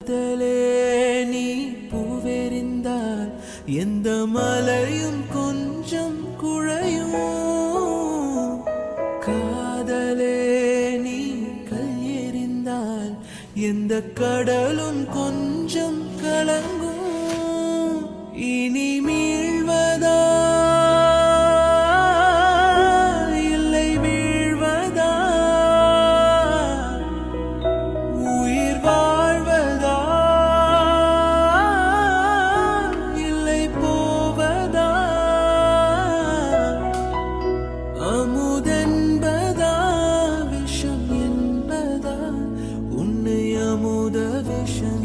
நீ பூவெறிந்தால் எந்த மலையும் கொஞ்சம் குழையும். காதலே நீ கல் எறிந்தால் எந்த கடலும் கொஞ்சம் கலங்கும். இனி மீழ்வதா இல்லை வீழ்வதா, உயிர் வாழ்வதா இல்லை போவதா, அமுதென்பதா விஷம் என்பதா, உன்னை அமுத விஷம்